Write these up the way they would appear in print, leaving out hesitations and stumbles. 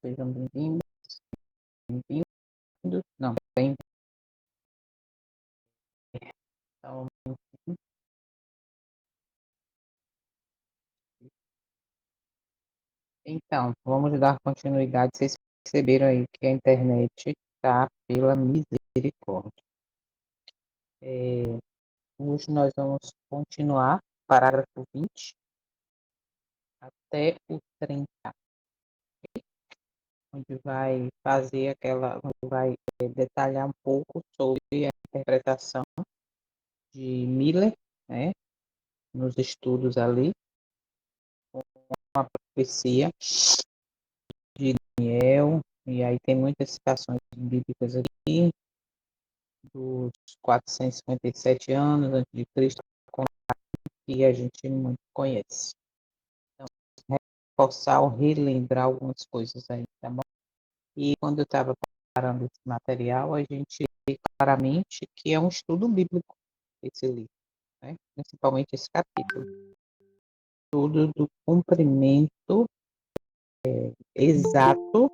Sejam bem-vindos, bem-vindos. Não, bem, então, vamos dar continuidade. Vocês perceberam aí que a internet está pela misericórdia. Hoje nós vamos continuar, parágrafo 20 até o 30, onde vai fazer onde vai detalhar um pouco sobre a interpretação de Miller, né, nos estudos ali, uma profecia de Daniel, e aí tem muitas citações bíblicas aqui, dos 457 anos antes de Cristo, que a gente muito conhece. Então, reforçar ou relembrar algumas coisas aí, tá bom? E quando eu estava preparando esse material, a gente vê claramente que é um estudo bíblico, esse livro, né? Principalmente esse capítulo. Estudo do cumprimento exato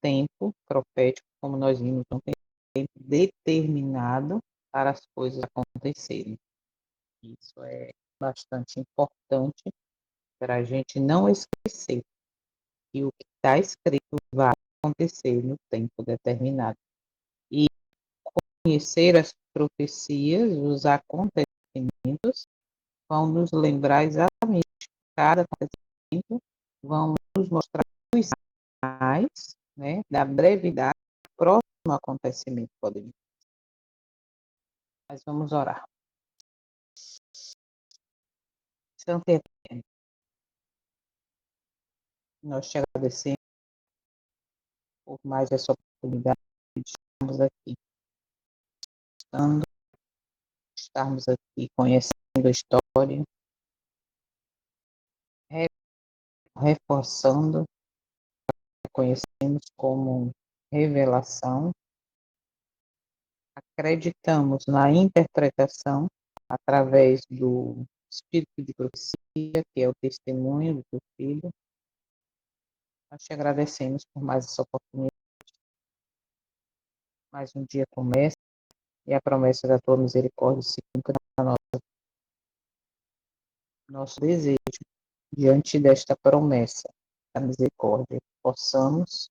tempo profético, como nós vimos, não tem tempo determinado para as coisas acontecerem. Isso é bastante importante para a gente não esquecer que o que está escrito vai acontecer no tempo determinado. E conhecer as profecias, os acontecimentos, vão nos lembrar exatamente cada acontecimento, vão nos mostrar os sinais, né, da brevidade do próximo acontecimento, podemos. Mas vamos orar. Santo e eterno, nós te agradecemos por mais essa oportunidade de estarmos aqui, estando, estarmos aqui conhecendo a história, reforçando, conhecemos como revelação, acreditamos na interpretação através do espírito de profecia, que é o testemunho do teu filho. Nós te agradecemos por mais essa oportunidade. Mais um dia começa e a promessa da tua misericórdia se cumpre na nosso desejo diante desta promessa da misericórdia. Possamos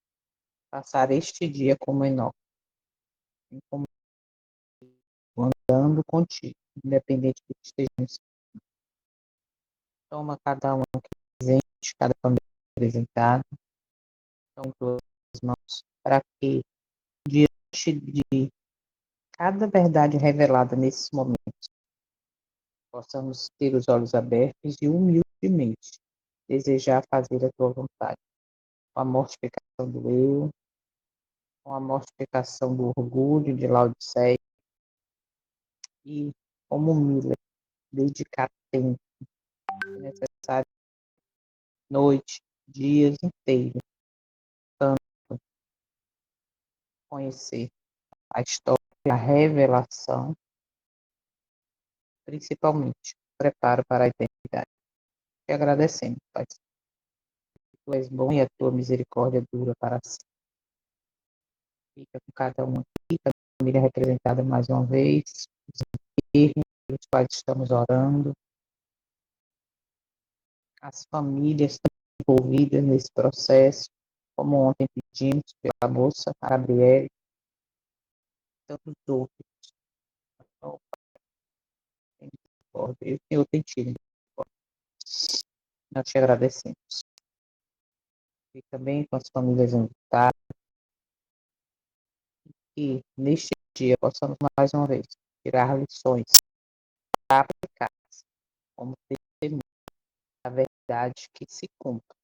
passar este dia como Enoque, como andando contigo, independente do que estejamos. Toma cada um aqui presente, cada família apresentada, com tuas mãos, para que, diante de cada verdade revelada nesses momentos, possamos ter os olhos abertos e humildemente desejar fazer a tua vontade, com a mortificação do eu, com a mortificação do orgulho de Laodiceia e, como Miller, dedicar tempo necessário, noite, dias inteiros, tanto conhecer a história, a revelação, principalmente preparo para a eternidade. Te agradecemos, Pai. Tu és bom e a tua misericórdia dura para sempre. Fica com cada um aqui, a família representada mais uma vez, os enfermos, pelos quais estamos orando, as famílias envolvidas nesse processo, como ontem pedimos pela moça, a Gabriele, tantos outros. Então, tem misericórdia. E o Senhor tem tido misericórdia. Nós te agradecemos. E também com as famílias enlutadas, e neste dia possamos mais uma vez tirar lições aplicadas como testemunho da verdade que se cumpre.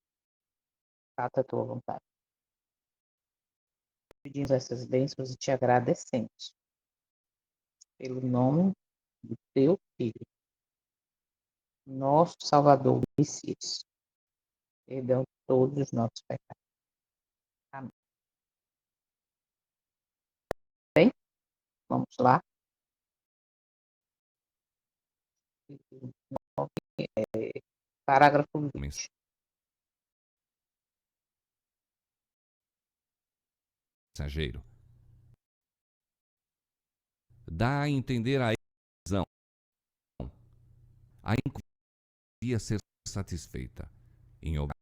Faça a tua vontade. Pedimos essas bênçãos e te agradecemos pelo nome do teu Filho, nosso Salvador, Messias. Perdão de todos os nossos pecados. Amém. Bem, vamos lá. Parágrafo Homens. 20. mensageiro. Dá a entender a visão. A encomenda devia ser satisfeita. Em obediência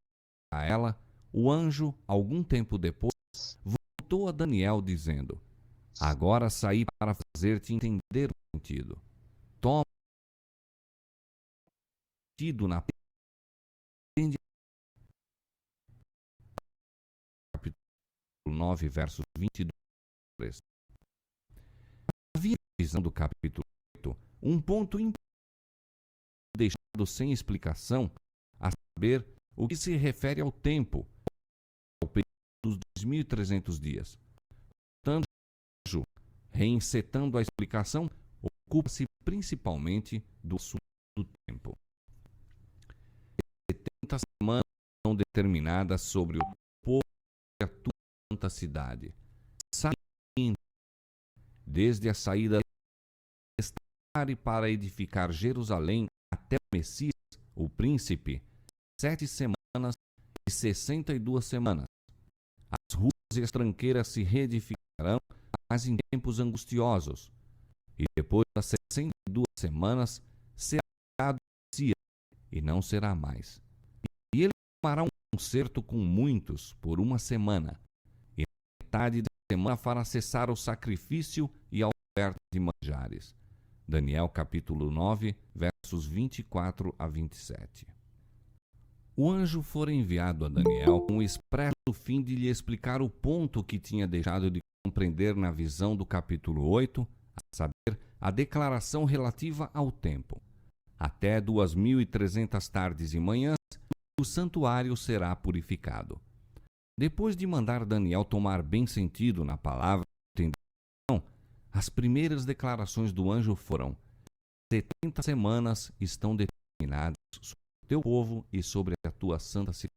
a ela, o anjo, algum tempo depois, voltou a Daniel dizendo: agora saí para fazer-te entender o sentido. Toma o sentido na capítulo 9, versos 22. Havia na visão do capítulo 8 um ponto importante deixado sem explicação, a saber, o que se refere ao tempo, ao período dos 2.300 dias. Portanto, o anjo, reencetando a explicação, ocupa-se principalmente do assunto do tempo. 70 semanas são determinadas sobre o povo e a tua santa cidade. Saindo, desde a saída de para edificar Jerusalém até o Messias, o príncipe, 7 semanas e 62 semanas. As ruas e as tranqueiras se reedificarão, mas em tempos angustiosos. E depois das 62 semanas, será dado o Messias, e não será mais. E ele fará um concerto com muitos por 1 semana, e na metade da semana fará cessar o sacrifício e a oferta de manjares. Daniel capítulo 9, versos 24 a 27. O anjo fora enviado a Daniel com o expresso fim de lhe explicar o ponto que tinha deixado de compreender na visão do capítulo 8, a saber, a declaração relativa ao tempo. Até 2.300 tardes e manhãs, o santuário será purificado. Depois de mandar Daniel tomar bem sentido na palavra de entendimento, as primeiras declarações do anjo foram: 70 semanas estão determinadas sobre o teu povo e sobre a tua santa cidade.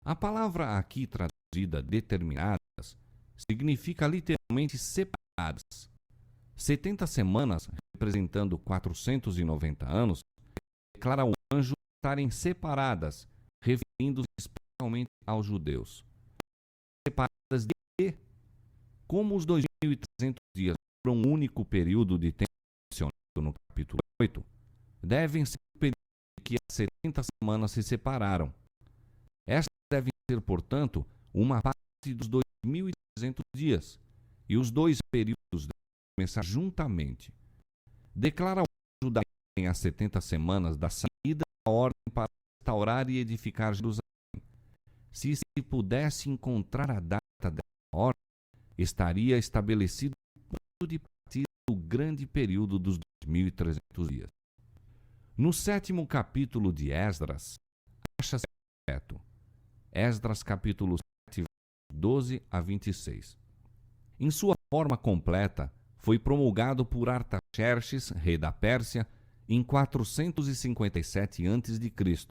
A palavra aqui traduzida determinadas significa literalmente separadas. 70 semanas, representando 490 anos, declara o anjo estarem separadas, referindo-se especialmente aos judeus. Separadas de quê? Como os 2.300 dias foram um único período de tempo mencionado no capítulo 8, devem ser o período em que as 70 semanas se separaram. Estas devem ser, portanto, uma parte dos 2.300 dias, e os dois períodos devem começar juntamente. Declara o anjo da ordem as 70 semanas da saída da ordem para restaurar e edificar Jerusalém. Se pudesse encontrar a data da ordem, estaria estabelecido o ponto de partida do grande período dos 2.300 dias. No 7º capítulo de Esdras, acha-se completo. Esdras capítulo 7, 12 a 26. Em sua forma completa, foi promulgado por Artaxerxes, rei da Pérsia, em 457 a.C.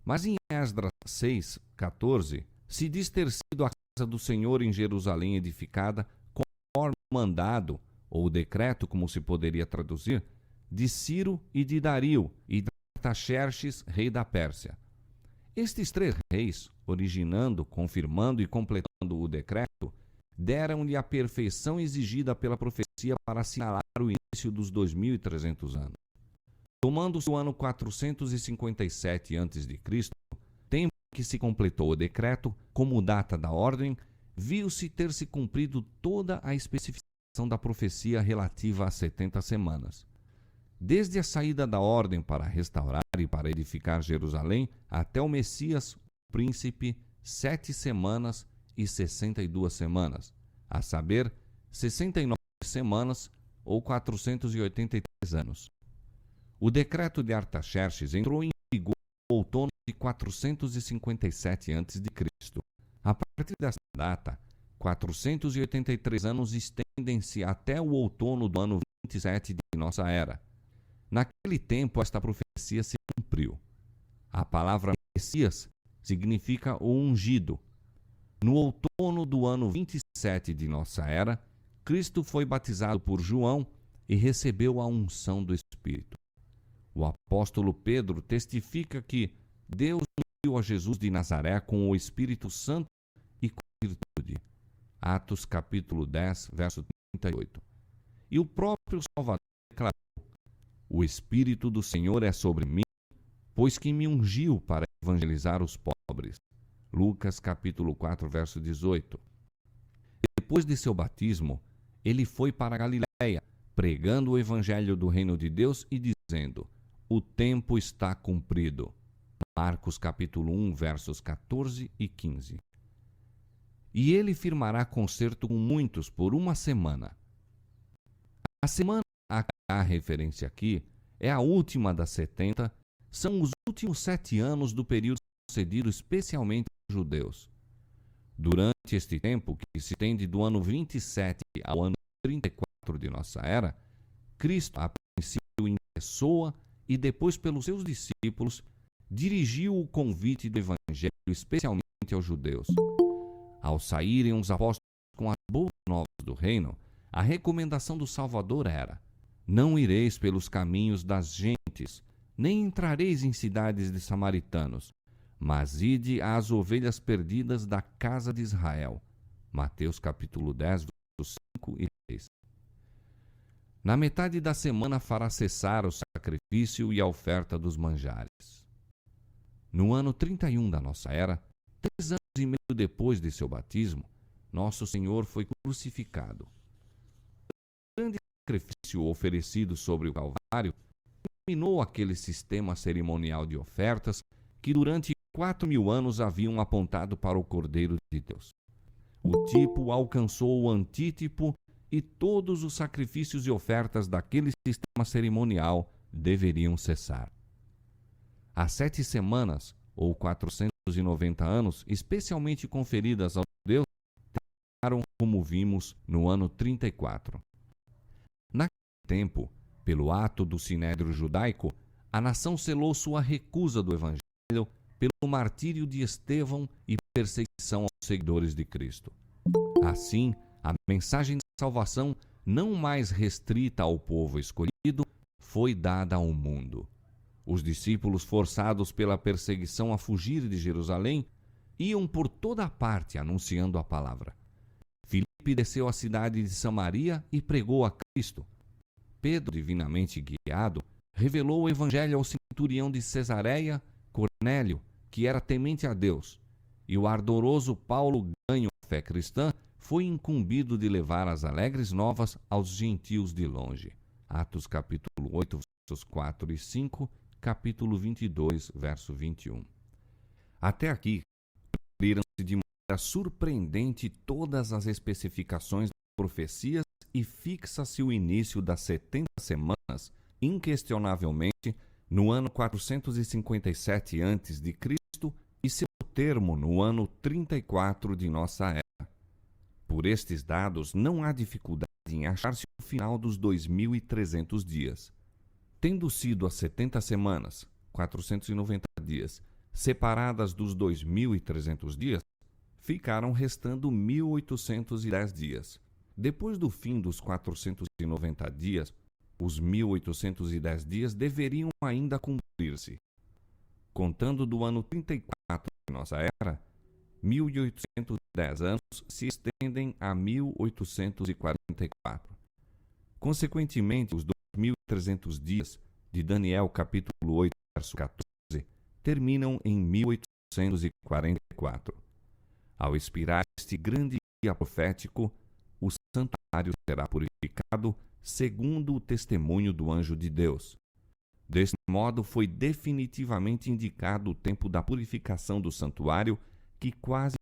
Mas em Esdras 6, 14, se diz ter sido a casa do Senhor em Jerusalém edificada conforme o mandado, ou decreto, como se poderia traduzir, de Ciro e de Dario e de Artaxerxes, rei da Pérsia. Estes 3 reis, originando, confirmando e completando o decreto, deram-lhe a perfeição exigida pela profecia para assinalar o início dos 2.300 anos. Tomando-se o ano 457 a.C., tempo em que se completou o decreto, como data da ordem, viu-se ter se cumprido toda a especificação da profecia relativa às 70 semanas. Desde a saída da ordem para restaurar e para edificar Jerusalém até o Messias, o príncipe, 7 semanas e 62 semanas, a saber, 69 semanas ou 483 anos. O decreto de Artaxerxes entrou em vigor no outono de 457 a.C. A partir desta data, 483 anos estendem-se até o outono do ano 27 de nossa era. Naquele tempo, esta profecia se cumpriu. A palavra Messias significa o ungido. No outono do ano 27 de nossa era, Cristo foi batizado por João e recebeu a unção do Espírito. O apóstolo Pedro testifica que Deus ungiu a Jesus de Nazaré com o Espírito Santo e com virtude. Atos capítulo 10, verso 38. E o próprio Salvador declarou: o Espírito do Senhor é sobre mim, pois que me ungiu para evangelizar os pobres. Lucas capítulo 4, verso 18. Depois de seu batismo, ele foi para a Galiléia, pregando o evangelho do reino de Deus e dizendo: o tempo está cumprido. Marcos capítulo 1, versos 14 e 15. E ele firmará concerto com muitos por uma semana. A semana a que há referência aqui é a última das 70, são os últimos 7 anos do período concedido especialmente aos judeus. Durante este tempo, que se estende do ano 27 ao ano 34 de nossa era, Cristo, a princípio em pessoa e depois pelos seus discípulos, dirigiu o convite do Evangelho especialmente aos judeus. Ao saírem os apóstolos com as boas novas do reino, a recomendação do Salvador era: não ireis pelos caminhos das gentes, nem entrareis em cidades de samaritanos, mas ide às ovelhas perdidas da casa de Israel. Mateus capítulo 10, versos 5 e 6. Na metade da semana fará cessar o sacrifício e a oferta dos manjares. No ano 31 da nossa era, 3 anos e meio depois de seu batismo, nosso Senhor foi crucificado. O grande sacrifício oferecido sobre o Calvário terminou aquele sistema cerimonial de ofertas que durante 4.000 anos haviam apontado para o Cordeiro de Deus. O tipo alcançou o antítipo e todos os sacrifícios e ofertas daquele sistema cerimonial deveriam cessar. As 7 semanas, ou 490 anos, especialmente conferidas aos judeus, terminaram como vimos no ano 34. Naquele tempo, pelo ato do Sinédrio Judaico, a nação selou sua recusa do Evangelho pelo martírio de Estevão e perseguição aos seguidores de Cristo. Assim, a mensagem de salvação, não mais restrita ao povo escolhido, foi dada ao mundo. Os discípulos, forçados pela perseguição a fugir de Jerusalém, iam por toda a parte anunciando a palavra. Filipe desceu à cidade de Samaria e pregou a Cristo. Pedro, divinamente guiado, revelou o evangelho ao centurião de Cesareia, Cornélio, que era temente a Deus. E o ardoroso Paulo, ganho à fé cristã, foi incumbido de levar as alegres novas aos gentios de longe. Atos capítulo 8, versos 4 e 5, capítulo 22, verso 21. Até aqui, cumpriram-se de maneira surpreendente todas as especificações das profecias e fixa-se o início das 70 semanas, inquestionavelmente, no ano 457 a.C. e seu termo no ano 34 de nossa era. Por estes dados, não há dificuldade em achar-se o final dos 2.300 dias. Tendo sido as 70 semanas, 490 dias, separadas dos 2.300 dias, ficaram restando 1.810 dias. Depois do fim dos 490 dias, os 1.810 dias deveriam ainda cumprir-se. Contando do ano 34 de nossa era, 1.810 anos se estendem a 1.844. Consequentemente, os 2.300 dias de Daniel capítulo 8, verso 14, terminam em 1844. Ao expirar este grande dia profético, o santuário será purificado segundo o testemunho do anjo de Deus. Deste modo, foi definitivamente indicado o tempo da purificação do santuário, que quase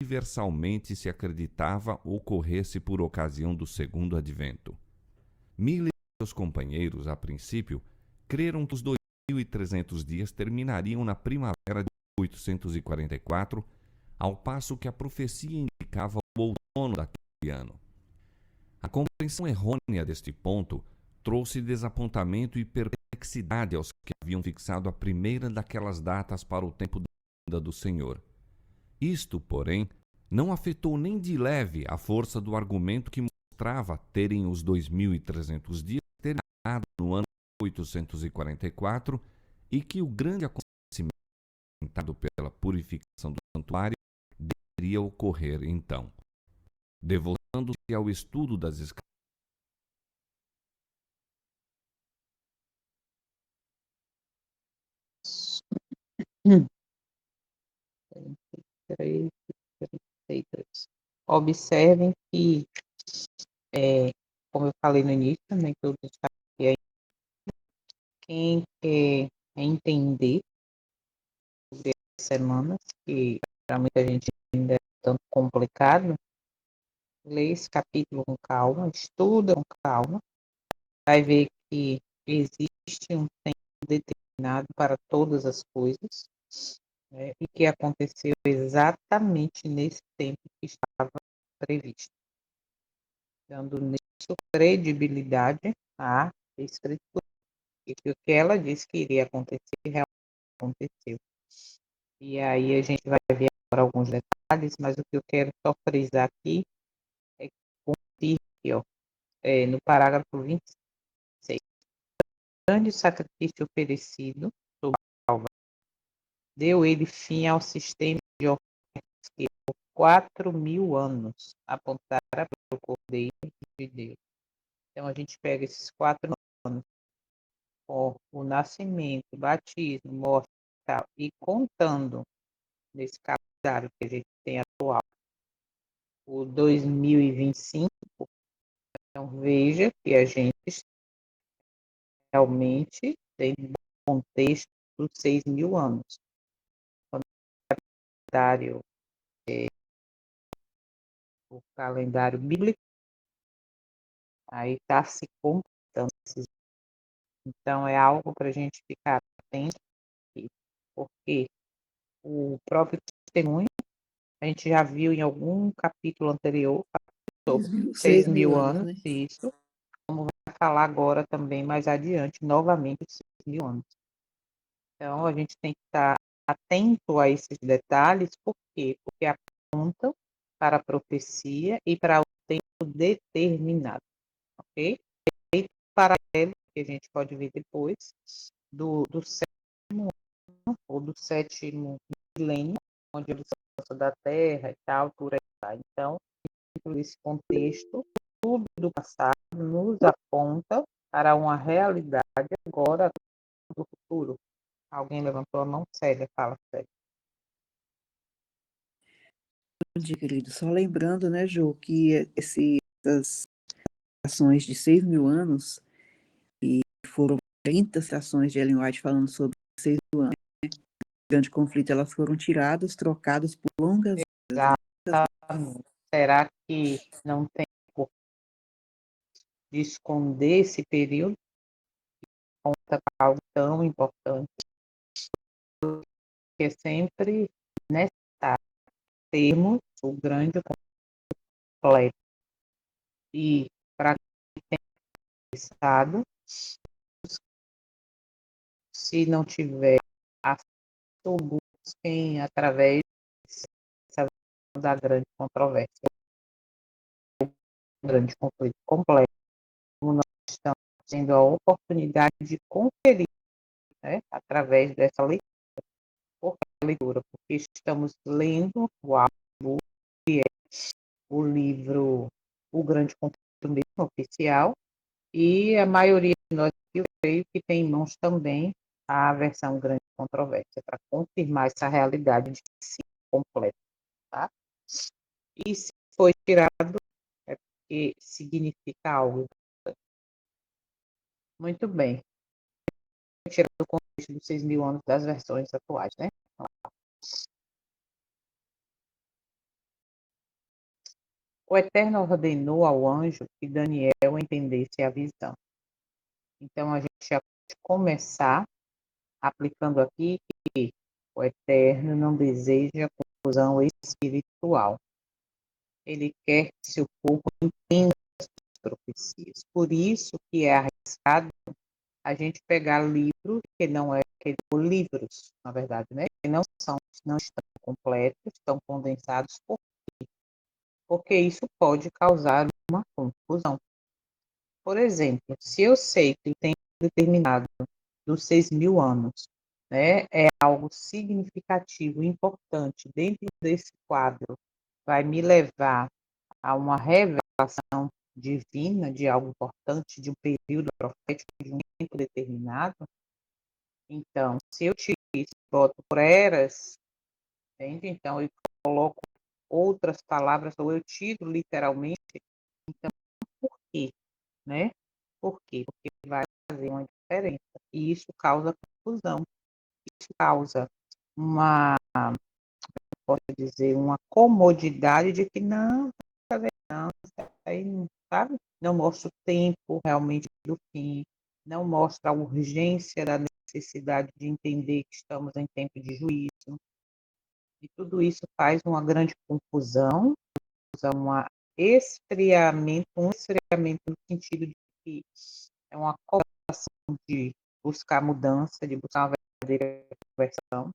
universalmente se acreditava ocorresse por ocasião do segundo advento. Miller e seus companheiros, a princípio, creram que os 2.300 dias terminariam na primavera de 1844, ao passo que a profecia indicava o outono daquele ano. A compreensão errônea deste ponto trouxe desapontamento e perplexidade aos que haviam fixado a primeira daquelas datas para o tempo da vinda do Senhor. Isto, porém, não afetou nem de leve a força do argumento que mostrava terem os 2.300 dias terminado no ano 844 e que o grande acontecimento pela purificação do santuário deveria ocorrer então. devotando-se ao estudo das Escrituras. Hum, 33, 33. Observem que, como eu falei no início, nem tudo está aqui ainda. Quem quer entender sobre as semanas, que para muita gente ainda é tanto complicado, lê esse capítulo com calma, estuda com calma, vai ver que existe um tempo determinado para todas as coisas, né, e que aconteceu exatamente nesse tempo que estava previsto, dando nisso credibilidade à Escritura. E que o que ela disse que iria acontecer, realmente aconteceu. E aí a gente vai ver agora alguns detalhes, mas o que eu quero só frisar aqui é que aqui, ó, no parágrafo 26, grande sacrifício oferecido sobre a alva, deu ele fim ao sistema de ofertas que por 4.000 anos apontara para o Cordeiro de Deus. Então a gente pega esses 4 anos, ó, o nascimento, batismo, morte e tal, e contando nesse calendário que a gente tem atual, o 2025, então veja que a gente realmente tem um contexto dos 6.000 anos. Quando o calendário bíblico, aí está se completando. Então é algo para a gente ficar atento aqui, porque o próprio testemunho, a gente já viu em algum capítulo anterior sobre 6 mil 6.000 anos, anos, né? isso, como vai falar agora também mais adiante, novamente, 6.000 anos. Então, a gente tem que estar atento a esses detalhes, por quê? Porque apontam para a profecia e para o tempo determinado, ok? E paralelo, que a gente pode ver depois, do sétimo ano ou do sétimo milênio, onde ele se da Terra e tal, por aí vai. Então, dentro desse contexto, tudo do passado nos aponta para uma realidade agora do futuro. Alguém levantou a mão? Célia, fala, Célia. Bom dia, querido. Só lembrando, né, Jô, que essas ações de 6 mil anos, e foram 30 citações de Ellen White falando sobre 6 mil anos, né? O grande conflito, elas foram tiradas, trocadas por longas horas, né? Exatamente. Será que não tem por de esconder esse período conta para algo tão importante que é sempre necessário termos o grande completo e para quem tem estado, se não tiver acesso, busquem através da grande controvérsia, grande conflito completo, como nós estamos tendo a oportunidade de conferir, né, através dessa leitura, porque estamos lendo o álbum, que é o livro O Grande Conflito mesmo, oficial, e a maioria de nós, eu creio que tem em mãos também a versão Grande Controvérsia, para confirmar essa realidade de si completa, tá? E se foi tirado, é porque significa algo. Muito bem. Tirando o contexto dos 6.000 anos das versões atuais, né? O Eterno ordenou ao anjo que Daniel entendesse a visão. Então, a gente já pode começar aplicando aqui que o Eterno não deseja confusão espiritual. Ele quer que seu povo entenda as profecias. Por isso que é arriscado a gente pegar livros que não é que livros, na verdade, né? Que não estão completos, estão condensados porque isso pode causar uma confusão. Por exemplo, se eu sei que o tempo determinado dos 6.000 anos, né, é algo significativo, importante dentro desse quadro, vai me levar há uma revelação divina de algo importante, de um período profético, de um tempo determinado. Então, se eu tiro isso e boto por eras, entende? Então eu coloco outras palavras, ou eu tiro literalmente, então por quê, né? Por quê? Porque vai fazer uma diferença. E isso causa confusão, isso causa uma, posso dizer, uma comodidade de que não, não, aí não, sabe? Não mostra o tempo realmente do fim, não mostra a urgência da necessidade de entender que estamos em tempo de juízo. E tudo isso faz uma grande confusão, um esfriamento no sentido de que é uma cobração de buscar mudança, de buscar uma verdadeira conversão,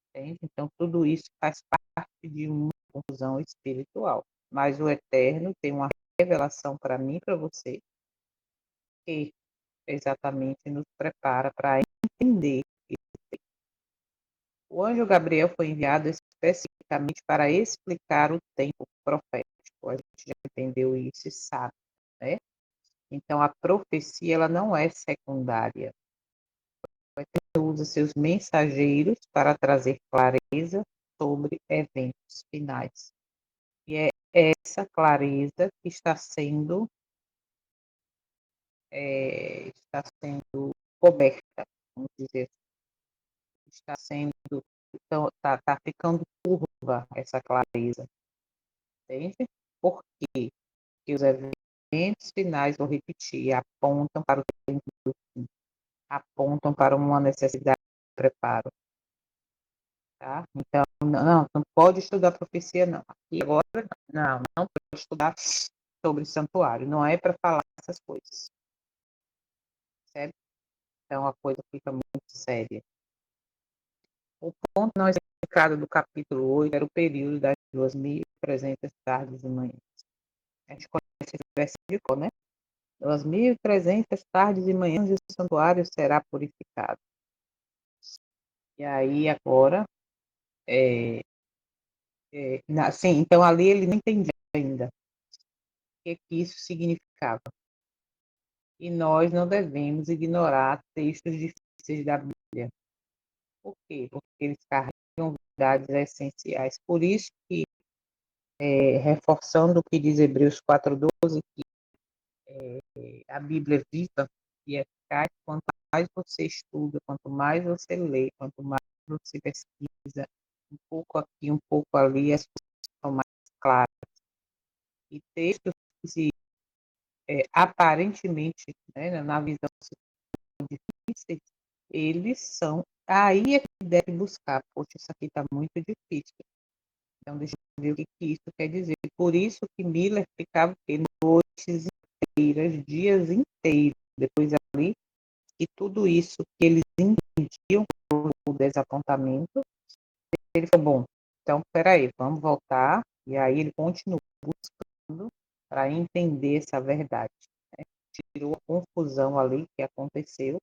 entende? Então, tudo isso faz parte de uma confusão espiritual. Mas o Eterno tem uma revelação para mim e para você, que exatamente nos prepara para entender. O anjo Gabriel foi enviado especificamente para explicar o tempo profético. A gente já entendeu isso e sabe, né? Então, a profecia ela não é secundária. Ele usa seus mensageiros para trazer clareza sobre eventos finais. E é essa clareza que está sendo coberta, vamos dizer, está sendo, então, tá ficando curva essa clareza, entende? Por quê? Porque os eventos finais, vou repetir, apontam para o tempo do fim, apontam para uma necessidade de preparo, tá? Então, não pode estudar profecia, não. Aqui agora, não pode estudar sobre santuário, não é para falar essas coisas, certo? Então, a coisa fica muito séria. O ponto não explicado do capítulo 8 era o período das 2.300 tardes e manhãs. A gente conhece esse versículo, né? 2.300 tardes e manhãs e o santuário será purificado. E aí agora, sim, então ali ele não entendia ainda o que isso significava. E nós não devemos ignorar textos difíceis da Bíblia. Por quê? Porque eles carregam verdades essenciais. Por isso que, reforçando o que diz Hebreus 4:12, que a Bíblia é viva e eficaz, quanto mais você estuda, quanto mais você lê, quanto mais você pesquisa, um pouco aqui, um pouco ali, as coisas são mais claras. E textos que aparentemente, né, na visão difíceis, eles são. Aí é que deve buscar. Poxa, isso aqui está muito difícil. Então, deixa eu ver o que isso quer dizer. Por isso que Miller ficava noites inteiras, dias inteiros, depois ali, e tudo isso que eles entendiam o desapontamento, ele falou, bom, então, peraí, vamos voltar, e aí ele continua buscando para entender essa verdade. Né? Tirou a confusão ali que aconteceu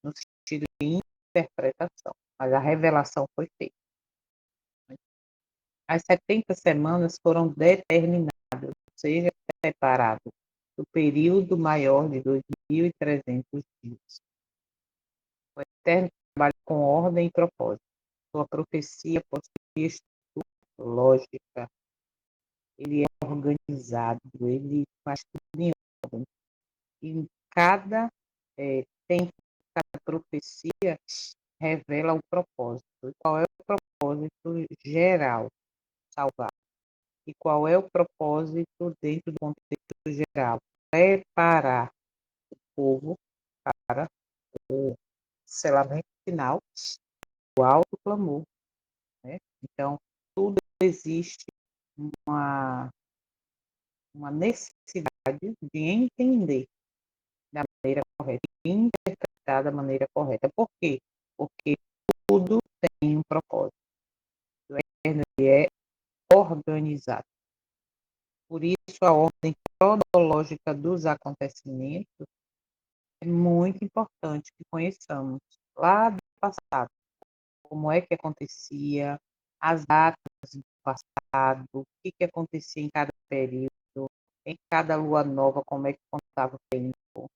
no sentido de interpretação, mas a revelação foi feita. As 70 semanas foram determinadas, ou seja, separado do período maior de 2.300 dias. O Eterno trabalha com ordem e propósito. Sua profecia possui estrutura lógica, ele é organizado, ele faz tudo em ordem. E em cada tempo, cada profecia revela o propósito. E qual é o propósito geral? Salvar. E qual é o propósito dentro do contexto geral? Preparar o povo para o selamento final, o alto clamor. Né? Então, tudo existe uma, uma necessidade de entender da maneira correta, de interpretar da maneira correta. Por quê? Porque tudo tem um propósito. O Eterno é organizado. Por isso, a ordem cronológica dos acontecimentos é muito importante que conheçamos lá do passado, como é que acontecia, as datas do passado, o que acontecia em cada período, em cada lua nova, como é que contava o tempo.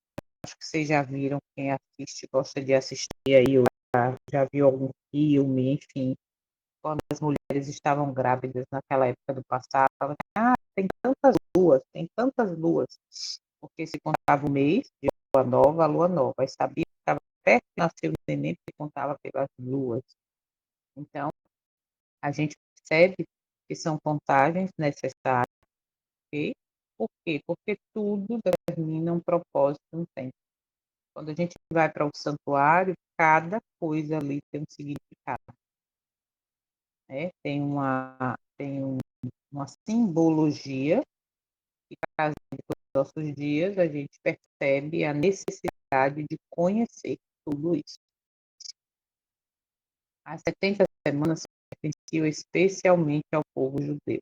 Acho que vocês já viram, quem assiste, gosta de assistir aí, ou já viu algum filme, enfim, quando as mulheres estavam grávidas naquela época do passado, falavam, tem tantas luas, porque se contava o mês de lua nova, aí sabia que estava perto de nascer o neném, porque contava pelas luas. Então, a gente percebe que são contagens necessárias, ok? Por quê? Porque tudo determina um propósito, um tempo. Quando a gente vai para o santuário, cada coisa ali tem um significado, né? Uma simbologia que trazendo para os nossos dias, a gente percebe a necessidade de conhecer tudo isso. As 70 semanas pertenciam especialmente ao povo judeu.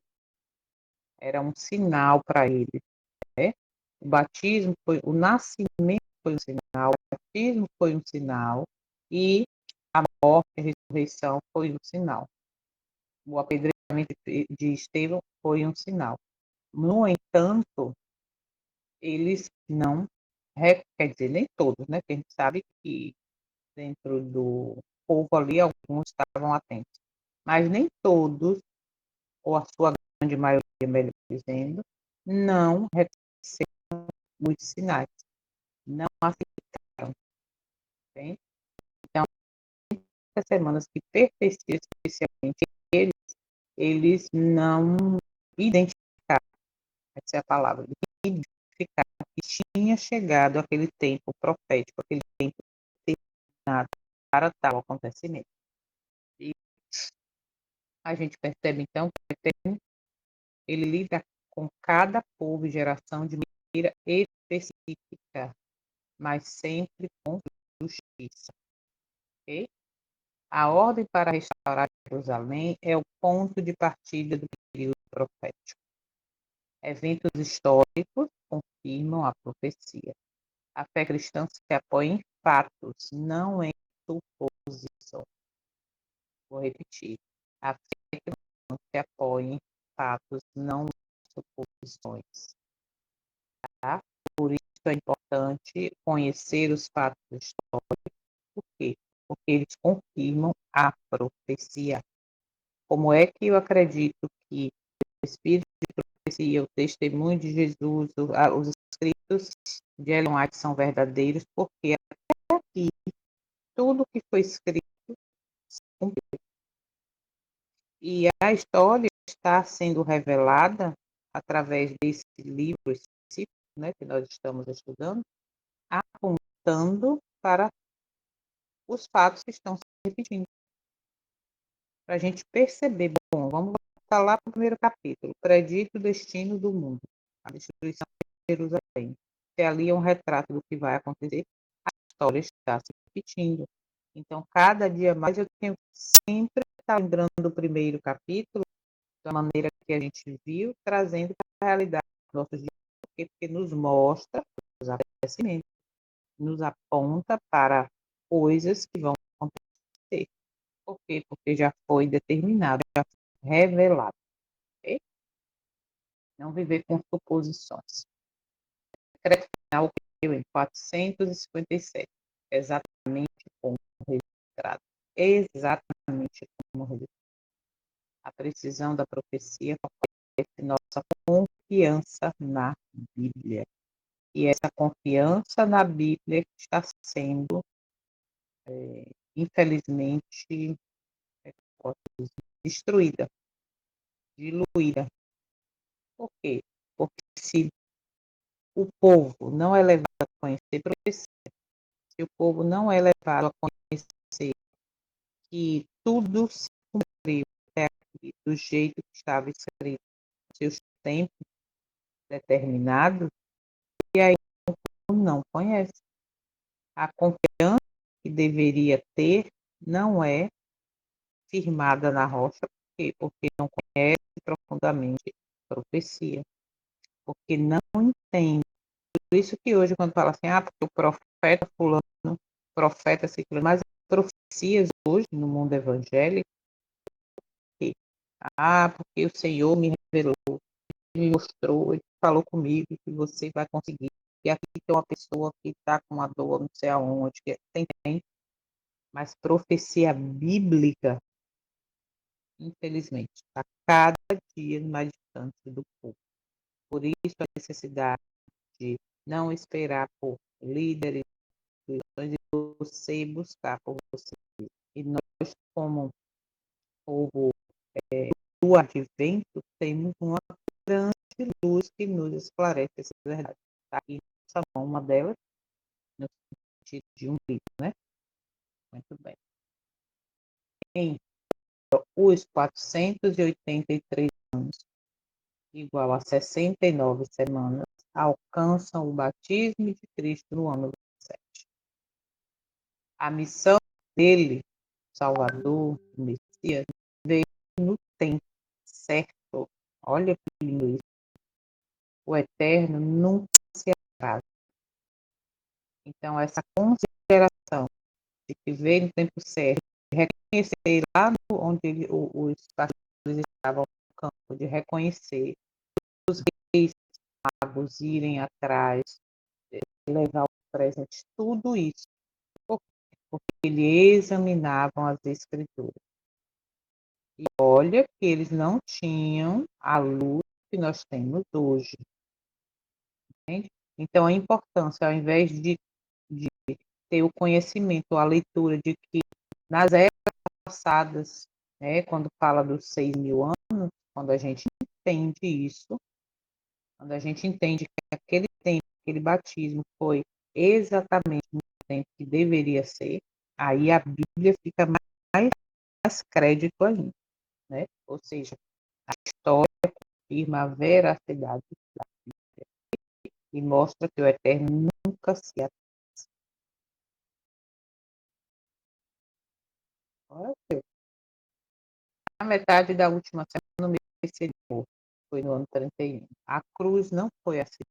Era um sinal para ele, né? O nascimento foi um sinal, o batismo foi um sinal e a morte e a ressurreição foi um sinal. O apedrejamento de Estevão foi um sinal. No entanto, eles não, quer dizer, nem todos, né? Porque a gente sabe que dentro do povo ali, alguns estavam atentos, mas nem todos, ou a sua grande maioria, melhor dizendo, não reconheceram muitos sinais, não aceitaram, entende? Então, as semanas que pertenciam especialmente a eles não identificaram, essa é a palavra, identificaram que tinha chegado aquele tempo profético, aquele tempo determinado para tal acontecimento. E a gente percebe, então, que ele lida com cada povo e geração de maneira específica, mas sempre com justiça. Okay? A ordem para restaurar Jerusalém é o ponto de partida do período profético. Eventos históricos confirmam a profecia. A fé cristã se apoia em fatos, não em suposições. Vou repetir. A fé cristã se apoia em fatos, não em suposições. Tá? Por isso é importante conhecer os fatos históricos. Por quê? Porque eles confirmam a profecia. Como é que eu acredito que o Espírito de profecia, o testemunho de Jesus, os escritos de Ellen White são verdadeiros? Porque até aqui, tudo que foi escrito se cumpriu. E a história está sendo revelada através desse livro específico, né, que nós estamos estudando, apontando para os fatos que estão se repetindo. Para a gente perceber, bom, vamos voltar lá para o primeiro capítulo, predito destino do mundo, a destruição de Jerusalém. Se ali é um retrato do que vai acontecer, a história está se repetindo. Então, cada dia mais eu tenho sempre que estar lembrando do primeiro capítulo, da maneira que a gente viu, trazendo para a realidade dos nossos dias, porque nos mostra os acontecimentos, nos aponta para coisas que vão acontecer. Por quê? Porque já foi determinado, já foi revelado. Okay? Não viver com suposições. O decreto final ocorreu em 457, exatamente como registrado. Exatamente como registrado. A precisão da profecia fortalece nossa confiança na Bíblia. E essa confiança na Bíblia está sendo, infelizmente, destruída, diluída. Por quê? Porque se o povo não é levado a conhecer profecia, se o povo não é levado a conhecer que tudo se cumpriu até aqui, do jeito que estava escrito, nos seus tempos determinados, e aí o povo não conhece. A confiança que deveria ter não é firmada na rocha, por quê? Porque não conhece profundamente a profecia, porque não entende. Por isso que hoje, quando fala assim, porque o profeta fulano, profeta ciclano, mas as profecias hoje no mundo evangélico, porque o Senhor me revelou, me mostrou, falou comigo que você vai conseguir. E aqui tem uma pessoa que está com uma dor, não sei aonde, que tem, mas profecia bíblica, infelizmente, está cada dia mais distante do povo. Por isso a necessidade de não esperar por líderes, e você buscar por você. E nós, como povo do advento, temos uma grande luz que nos esclarece essa verdade. Está aqui nossa mão, uma delas, no sentido de um livro, né? Muito bem. Em os 483 anos, igual a 69 semanas, alcançam o batismo de Cristo no ano 27. A missão dele, Salvador, Messias, veio no tempo certo. Olha que lindo isso. O Eterno nunca se atrasa. Então, essa consideração de que veio no tempo certo, de reconhecer lá onde os pastores estavam no campo, de reconhecer os reis magos irem atrás, levar o presente, tudo isso, porque eles examinavam as escrituras. E olha que eles não tinham a luz que nós temos hoje. Entende? Então, a importância, ao invés de ter o conhecimento, a leitura de que nas épocas passadas, né, quando fala dos 6.000 anos, quando a gente entende isso, quando a gente entende que aquele tempo, aquele batismo foi exatamente no tempo que deveria ser, aí a Bíblia fica mais crédito ainda, né? Ou seja, a história confirma a veracidade da Bíblia e mostra que o Eterno nunca se atrasa. Na metade da última semana, no mês seguinte, foi no ano 31. A cruz não foi assim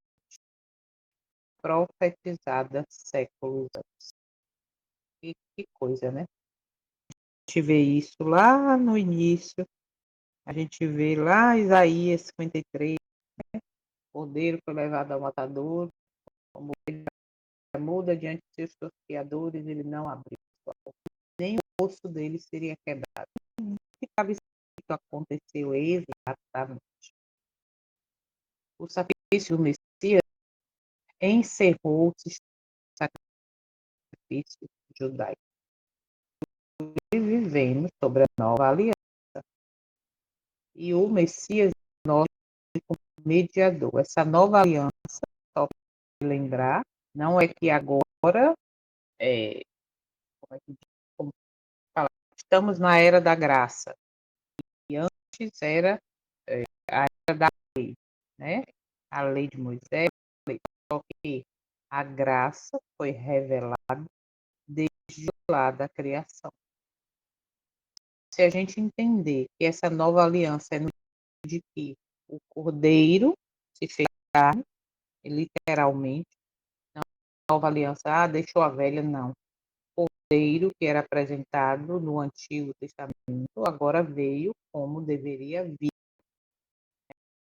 profetizada séculos antes. E que coisa, né? A gente vê isso lá no início, a gente vê lá Isaías 53, o cordeiro foi levado ao matador, como ele muda diante de seus torceadores, ele não abriu sua boca, nem o osso dele seria quebrado. O que estava escrito aconteceu exatamente. O sacrifício do Messias encerrou o sacrifício judaico. E vivemos sobre a nova aliança. E o Messias é nosso mediador. Essa nova aliança, só para lembrar, não é que agora como é que, como fala, estamos na era da graça. E antes era a era da lei, né? A lei de Moisés, só que a graça foi revelada desde lá da criação. Se a gente entender que essa nova aliança é no de que o cordeiro se fez carne, literalmente, não a nova aliança, deixou a velha, não. O cordeiro que era apresentado no Antigo Testamento, agora veio como deveria vir,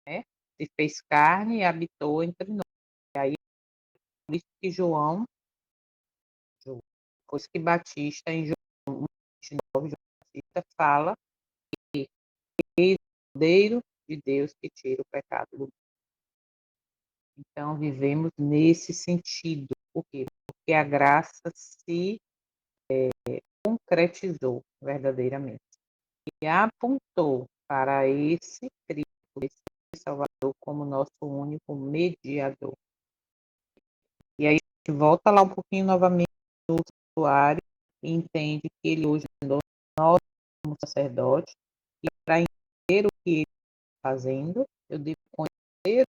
né? Se fez carne e habitou entre nós. E aí, por isso que João, depois que Batista, em João 29, João Batista fala que é o Cordeiro de Deus que tira o pecado do mundo. Então, vivemos nesse sentido. Por quê? Porque a graça se concretizou verdadeiramente e apontou para esse Cristo, esse Salvador, como nosso único mediador. E aí a gente volta lá um pouquinho novamente no usuário e entende que ele hoje é nós como sacerdote, e para entender o que ele está fazendo, eu devo conhecer o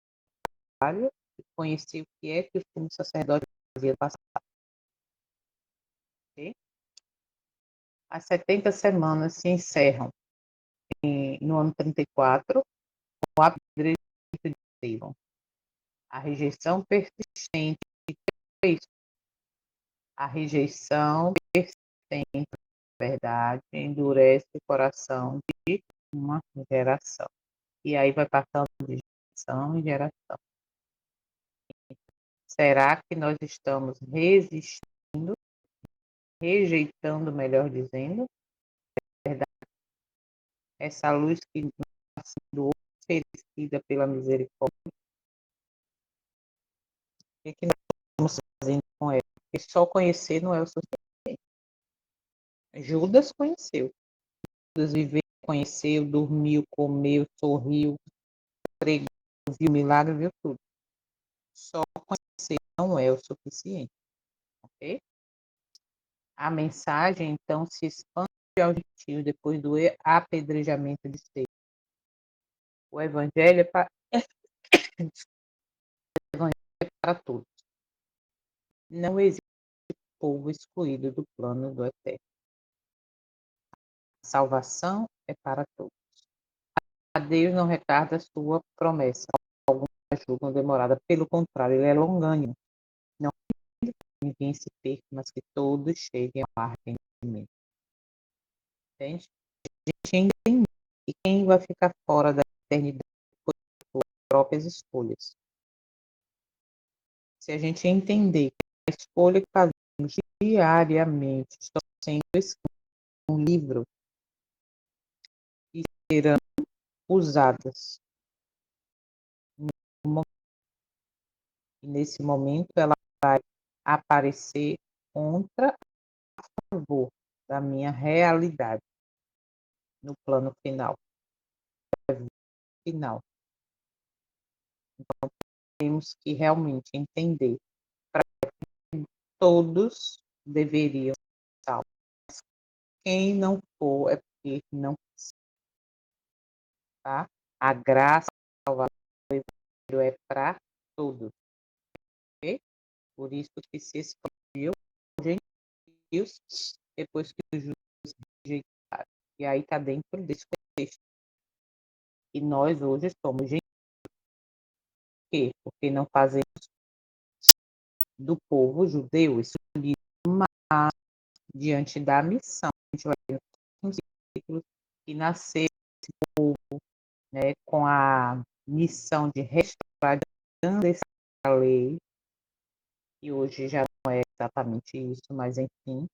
trabalho e conhecer o que é que o sumo sacerdote fazia passar. Okay? As 70 semanas se encerram no ano 34, com o apedrejamento de Estevão. A rejeição persistente de Cristo. A rejeição persistente da verdade endurece o coração de uma geração. E aí vai passando de geração em geração. será que nós estamos resistindo, rejeitando, melhor dizendo, essa luz que está sendo oferecida pela misericórdia? O que nós estamos fazendo com ela? Porque só conhecer não é o suficiente. Judas conheceu. Judas viveu, conheceu, dormiu, comeu, sorriu, pregou, viu milagre, viu tudo. Só conhecer não é o suficiente, ok? A mensagem, então, se expande aos gentios depois do apedrejamento de Estevão. O evangelho é para, o evangelho é para todos. Não existe povo excluído do plano do Eterno. A salvação é para todos. A Deus não retarda a sua promessa. Alguns julgam demorada. Pelo contrário, ele é longânimo. Não que ninguém se perca, mas que todos cheguem ao arrependimento. Entende? A gente entende que quem vai ficar fora da eternidade por suas próprias escolhas. Se a gente entender que a escolha que fazemos diariamente está sendo escrita em um livro e serão usadas e nesse momento ela vai aparecer contra a favor da minha realidade no plano final. Então, temos que realmente entender para que todos deveriam ser salvos. Quem não for é porque não quis, tá? A graça do Evangelho é para todos, ok? Por isso que se expandiu os gentios depois que os judeus rejeitaram. E aí está dentro desse contexto. E nós hoje somos gentios. Por quê? Porque não fazemos do povo judeu escolhido, mas diante da missão. A gente vai ver nos ciclos que nasceu esse povo, né, com a missão de restaurar a lei, e hoje já não é exatamente isso, mas enfim,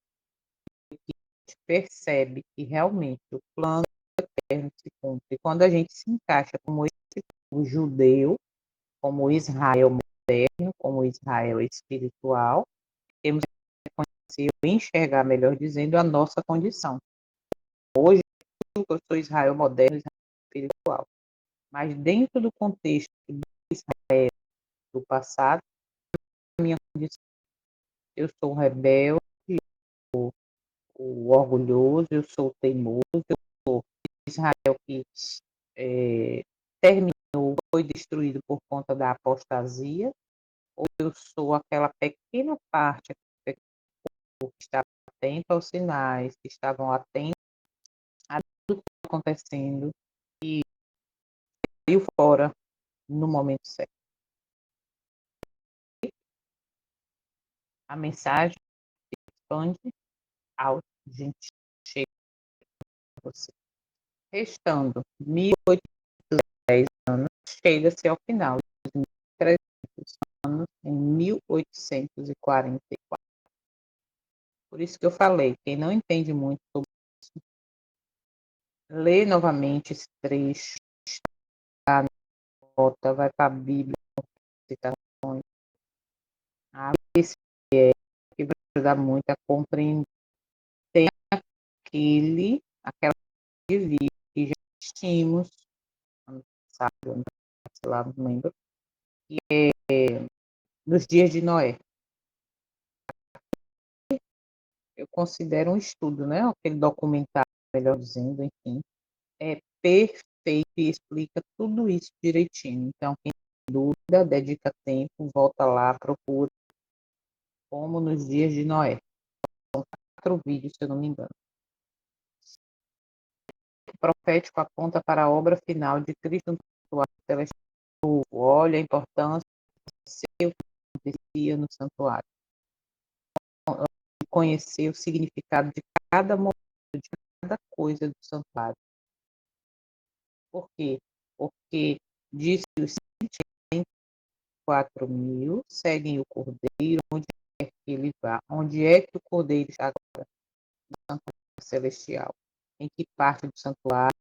a gente percebe que realmente o plano eterno se cumpre quando a gente se encaixa como esse povo judeu, como Israel moderno, como Israel espiritual, temos que reconhecer, enxergar, melhor dizendo, a nossa condição. Hoje, eu sou Israel moderno, Israel espiritual. Mas dentro do contexto do Israel do passado, a minha condição, eu sou um rebelde, o orgulhoso, eu sou o teimoso, eu sou Israel que terminou, foi destruído por conta da apostasia, ou eu sou aquela pequena parte que estava atento aos sinais, que estavam atentos a tudo que estava acontecendo e saiu fora no momento certo. A mensagem se expande ao gente chega a você. Restando 1810 anos, chega-se ao final de 1300 anos em 1844. Por isso que eu falei, quem não entende muito sobre isso, lê novamente esse trecho, volta, vai para a Bíblia, citações, abre esse que vai ajudar muito a compreender. Tem aquela de vida que já assistimos, ano passado, sei lá, não lembro, que é nos dias de Noé. Eu considero um estudo, né? Aquele documentário, melhor dizendo, enfim, é perfeito e explica tudo isso direitinho. Então, quem tem dúvida, dedica tempo, volta lá, procura, como nos dias de Noé. São 4 vídeos, se eu não me engano. O profético aponta para a obra final de Cristo no santuário celestial. Olha a importância de ser o que acontecia no santuário. Conhecer o significado de cada momento, de cada coisa do santuário. Por quê? Porque disse os sentimentos 24.000 seguem o Cordeiro, onde quer que ele vá. Onde é que o Cordeiro está agora? No santuário celestial. Em que parte do santuário?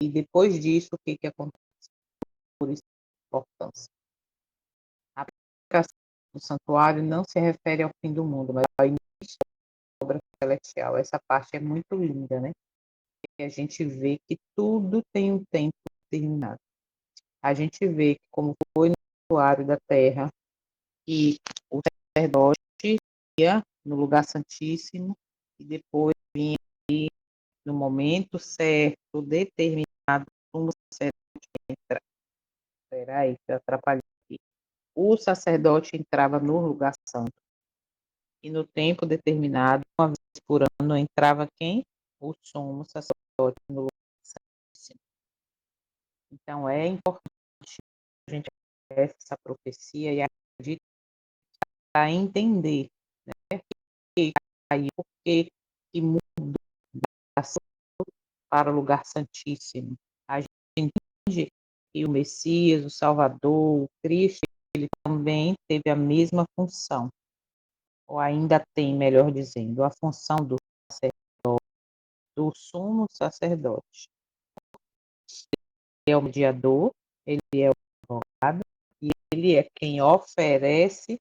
E depois disso, o que acontece? Por isso, a importância. A aplicação do santuário não se refere ao fim do mundo, mas ao início da obra celestial. Essa parte é muito linda, né? E a gente vê que tudo tem um tempo determinado. A gente vê que como foi no santuário da terra, e o sacerdote ia no lugar santíssimo e depois vinha no momento certo, determinado, como sacerdote entra. Espera aí, que eu atrapalhei aqui. O sacerdote entrava no lugar santo. E no tempo determinado, uma vez por ano, entrava quem? O sumo sacerdote no lugar santíssimo. Então, é importante a gente conhecer essa profecia e acreditar para entender, né? Por que mudou para o lugar santíssimo. A gente entende que o Messias, o Salvador, o Cristo, ele também teve a mesma função, ou ainda tem, melhor dizendo, a função do sacerdote, do sumo sacerdote. Ele é o mediador, ele é o advogado, e ele é quem oferece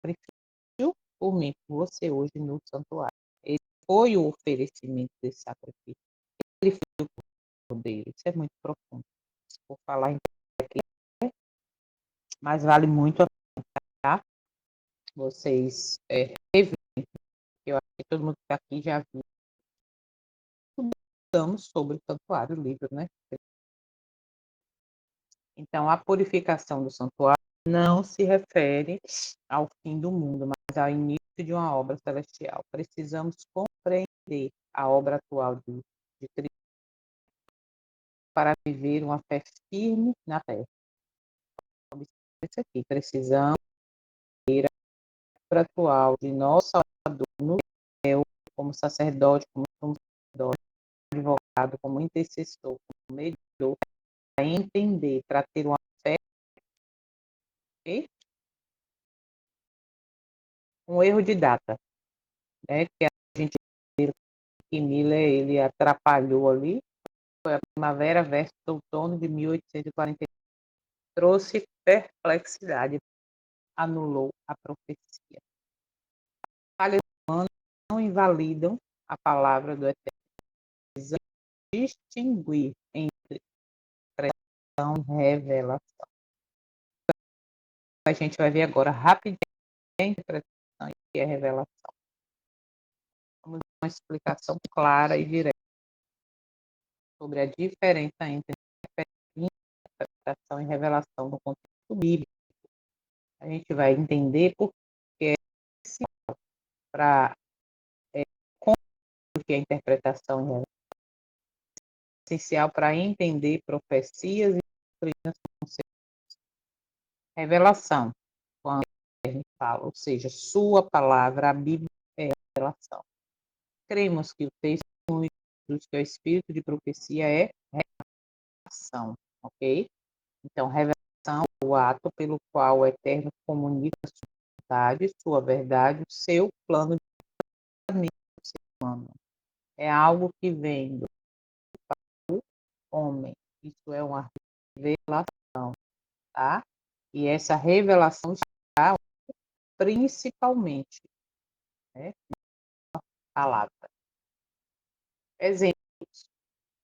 sacrifício por mim, por você hoje no santuário. Ele foi o oferecimento desse sacrifício. Ele foi o cordeiro. Isso é muito profundo. Vou falar em aqui, mas vale muito a pena, tá? Vocês reverem, eu acho que todo mundo que está aqui já viu. Estudamos sobre o santuário, o livro, né? Então, a purificação do santuário não se refere ao fim do mundo, mas ao início de uma obra celestial. Precisamos compreender a obra atual de Cristo para viver uma fé firme na terra. Isso aqui, precisamos ver a obra atual de nosso Salvador no céu, como sacerdote, como sacerdote, advogado, como intercessor, como mediador, para entender, para ter uma fé, okay? Um erro de data, né? Que a gente viu que Miller ele atrapalhou ali, foi a Primavera versus Outono de 1840, trouxe perplexidade, anulou a profecia. Falhas humanas não invalidam a palavra do Eterno. Precisamos distinguir entre expressão e revelação. A gente vai ver agora rapidinho a interpretação e a revelação. Vamos dar uma explicação clara e direta sobre a diferença entre interpretação e revelação no contexto bíblico. A gente vai entender por que é para que a interpretação e revelação é essencial para entender profecias e doutrinas. Revelação, quando a gente fala, ou seja, sua palavra, a Bíblia é a revelação. Cremos que o texto que é o espírito de profecia é revelação, ok? Então, revelação é o ato pelo qual o Eterno comunica sua vontade, sua verdade, o seu plano de pensamento do ser humano. É algo que vem do homem. Isso é uma revelação, tá? E essa revelação está principalmente, né, na palavra. Exemplos.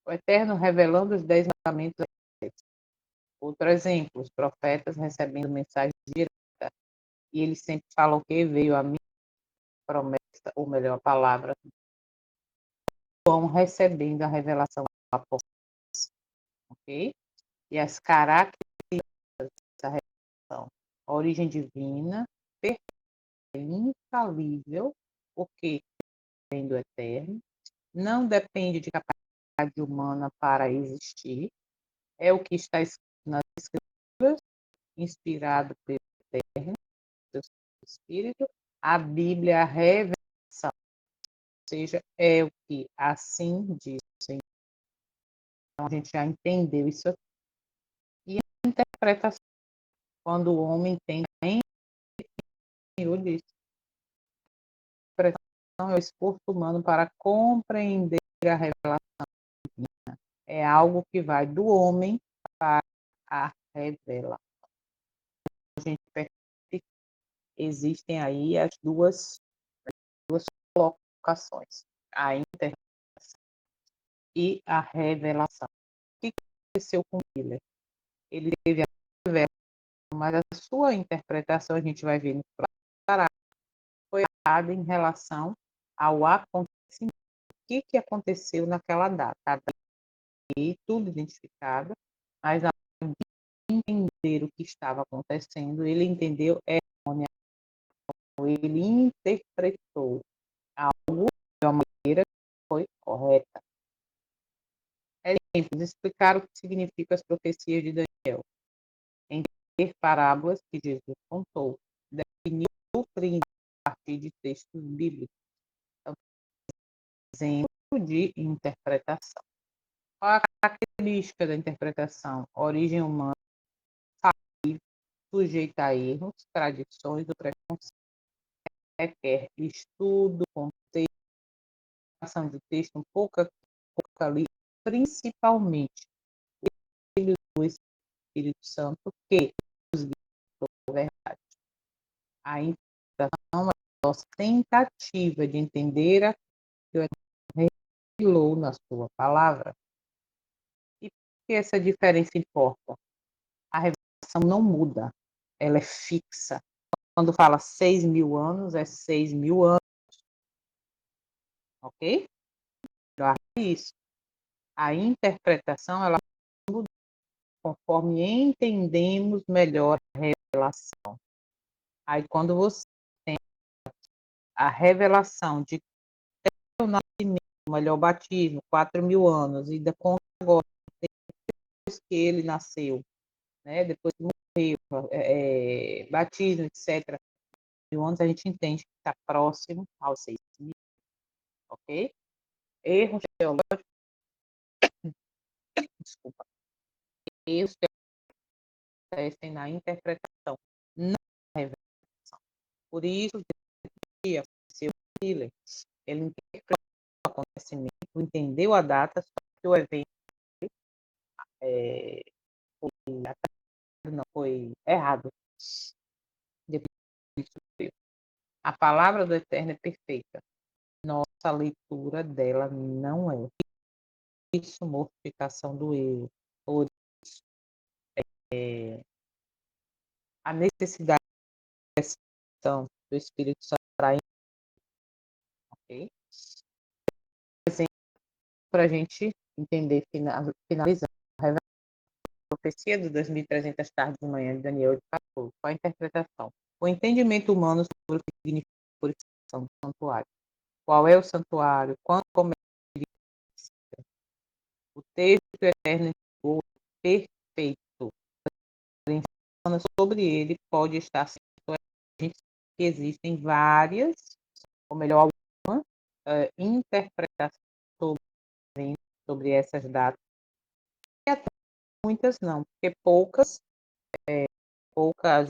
O Eterno revelando os 10 mandamentos. Outro exemplo, os profetas recebendo mensagens diretas. E ele sempre fala o que veio a mim, promessa, ou melhor, a palavra. Vão recebendo a revelação do apóstolo, ok? E as características dessa revelação. A origem divina, perfeita, infalível, porque vem do Eterno. Não depende de capacidade humana para existir. É o que está escrito nas Escrituras, inspirado pelo Eterno, pelo Espírito. A Bíblia, a revelação, ou seja, é o que assim diz o Senhor. Então, a gente já entendeu isso aqui. E a interpretação, quando o homem tem Senhor disso. Expressão é o esforço humano para compreender a revelação divina. É algo que vai do homem para a revelação. A gente percebe que existem aí as duas colocações, a interpretação e a revelação. O que aconteceu com Miller? Ele teve a revelação, mas a sua interpretação, a gente vai ver no próximo parágrafo, foi errada em relação ao acontecimento. O que aconteceu naquela data? A data aí, tudo identificado, mas ao entender o que estava acontecendo, ele entendeu erroneamente, ele interpretou algo de uma maneira que foi correta. Exemplos, explicar o que significam as profecias de Daniel, entender parábolas que Jesus contou, definir doutrina a partir de textos bíblicos. Então, exemplo de interpretação. Qual a característica da interpretação? Origem humana, sujeita a erros, tradições do preconceito. Requer estudo, contexto, ação de texto, pouca ali, principalmente o Espírito Santo, que nos guia a verdade. A interpretação é a nossa tentativa de entender aquilo que o revelou na sua palavra. E por que essa diferença importa? A revelação não muda, ela é fixa. Quando fala 6.000 anos, é 6.000 anos, ok? Guarde isso. A interpretação, ela muda conforme entendemos melhor a revelação. Aí, quando você tem a revelação de o nascimento, o melhor batismo, 4.000 anos, e da conta agora, depois que ele nasceu, né, depois que morreu, batismo, etc., 1.000 anos, a gente entende que está próximo aos 6.000, ok? Erros teológicos, desculpa, erros teológicos na interpretação, não na revelação. Por isso, que aconteceu com Miller, ele interpretou o acontecimento, entendeu a data, só que o evento foi, não, foi errado. A palavra do Eterno é perfeita. Nossa leitura dela não é. Isso, mortificação do erro. Por isso, a necessidade do Espírito Santo para, ok? Para a gente entender, finalizando, a profecia dos 2.300 tardes de manhã de Daniel de 14. Qual a interpretação? O entendimento humano sobre o que significa a purificação do santuário. Qual é o santuário? Quando começa o texto eterno é perfeito. Sobre ele pode estar que existem várias, ou melhor, algumas interpretações sobre essas datas. E até muitas não, porque poucas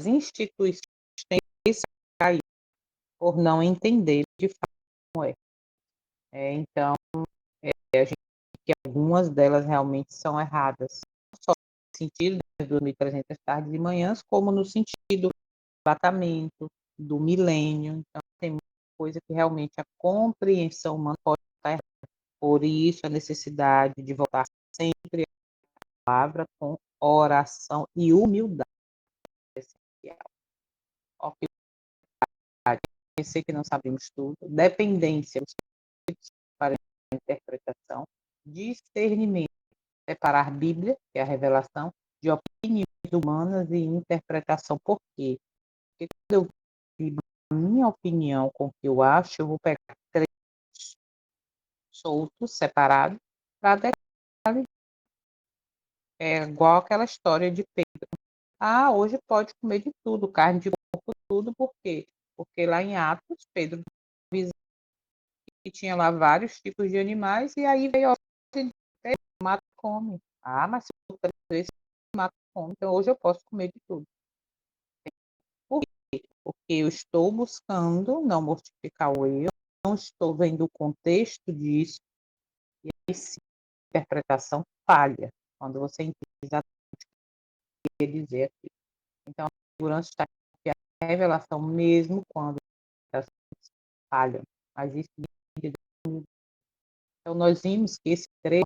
instituições têm esse cair por não entender de fato como é. Então, a gente vê que algumas delas realmente são erradas, não só no sentido das 2.300 tardes e manhãs, como no sentido do arrebatamento, do milênio. Então, tem muita coisa que realmente a compreensão humana pode estar errada. Por isso, a necessidade de voltar sempre à palavra com oração e humildade. Ok, reconhecer que não sabemos tudo, dependência para a interpretação, discernimento, separar Bíblia, que é a revelação, de opiniões humanas e interpretação. Por quê? Porque quando eu digo a minha opinião com o que eu acho, eu vou pegar trechos soltos, separados, para detalhar. É igual aquela história de Pedro. Ah, hoje pode comer de tudo, carne de porco, tudo, por quê? Porque lá em Atos, Pedro que tinha lá vários tipos de animais, e aí veio a ordem de mata come. Ah, mas se eu esse, mata come. Então hoje eu posso comer de tudo. Porque eu estou buscando não mortificar o erro, não estou vendo o contexto disso, e aí sim, a interpretação falha, quando você entende exatamente o que quer dizer aqui. Então, a segurança está aqui, a revelação, mesmo quando as interpretações falham. Mas isso então, nós vimos que esse trecho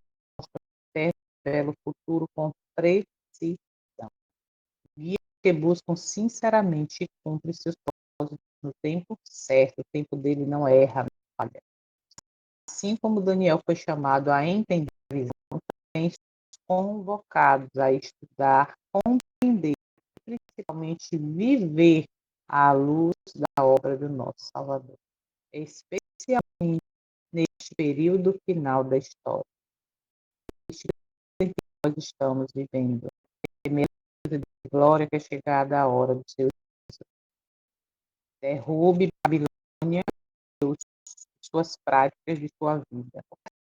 revela o futuro com precisão. Guias que buscam sinceramente e cumprem seus propósitos no tempo certo. O tempo dele não erra, não falha. Assim como Daniel foi chamado a entender a visão, também somos convocados a estudar, compreender, principalmente viver à luz da obra do nosso Salvador, especialmente neste período final da história. Este tempo que nós estamos vivendo, primeira de glória que é chegada a hora do seu derrube Babilônia, suas práticas de sua vida.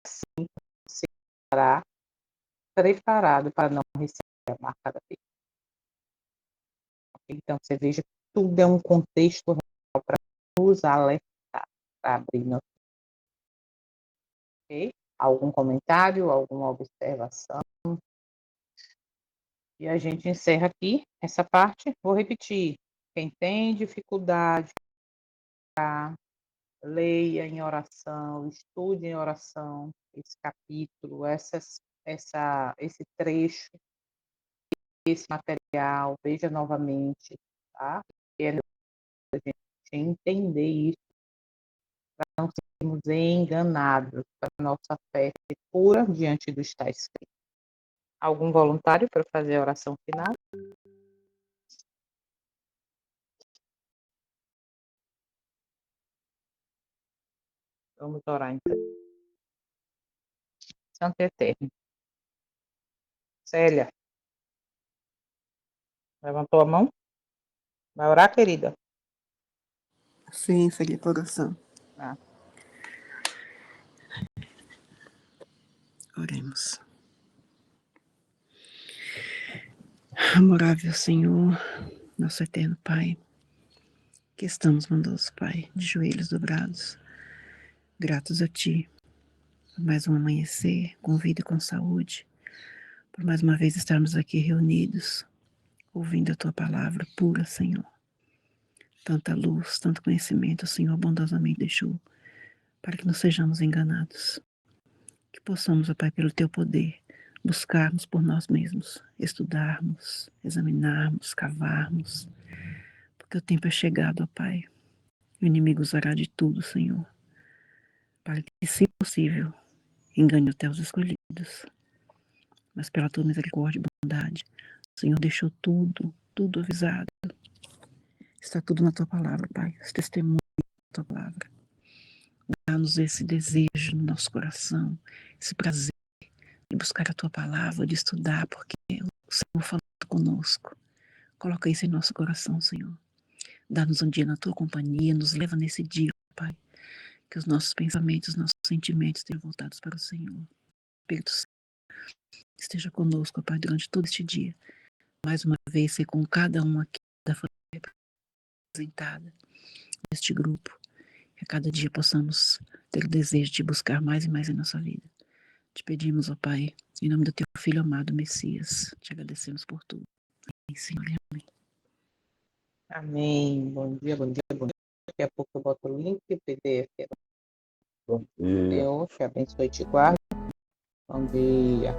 Assim você estará preparado para não receber a marca da besta. Então, você veja que tudo é um contexto real para nos alertar, para abrir nosso. Ok? Algum comentário, alguma observação? E a gente encerra aqui essa parte. Vou repetir. Quem tem dificuldade, leia em oração, estude em oração esse capítulo, esse trecho, esse material, veja novamente, tá? É a gente entender isso, para não sermos enganados, para a nossa fé ser pura diante do está escrito. Algum voluntário para fazer a oração final? Vamos orar então. Santo Eterno. Célia, levantou a mão? Vai orar, querida? Sim, seria coração. Ah. Oremos. Amorável Senhor, nosso eterno Pai, que estamos, bondoso Pai, de joelhos dobrados, gratos a Ti, por mais um amanhecer, com vida e com saúde, por mais uma vez estarmos aqui reunidos, ouvindo a Tua palavra pura, Senhor. Tanta luz, tanto conhecimento o Senhor bondosamente deixou, para que não sejamos enganados. Que possamos, ó Pai, pelo Teu poder, buscarmos por nós mesmos, estudarmos, examinarmos, cavarmos, porque o tempo é chegado, ó Pai. O inimigo usará de tudo, Senhor, para que, se possível, engane até os escolhidos. Mas pela Tua misericórdia e bondade, o Senhor deixou tudo avisado. Está tudo na Tua palavra, Pai, os testemunhos da Tua palavra. Dá-nos esse desejo no nosso coração, esse prazer de buscar a Tua palavra, de estudar, porque o Senhor falou conosco. Coloca isso em nosso coração, Senhor. Dá-nos um dia na Tua companhia, nos leva nesse dia, Pai, que os nossos pensamentos, nossos sentimentos estejam voltados para o Senhor. Espírito Santo, esteja conosco, Pai, durante todo este dia. Mais uma vez, ser com cada um aqui da família representada neste grupo. Que a cada dia possamos ter o desejo de buscar mais e mais em nossa vida. Te pedimos, ó Pai, em nome do Teu Filho amado, Messias. Te agradecemos por tudo. Amém, Senhor, e amém. Amém. Bom dia, bom dia, bom dia. Daqui a pouco eu boto o link do PDF. Bom dia. Senhor, te abençoe e te guarde. Bom dia.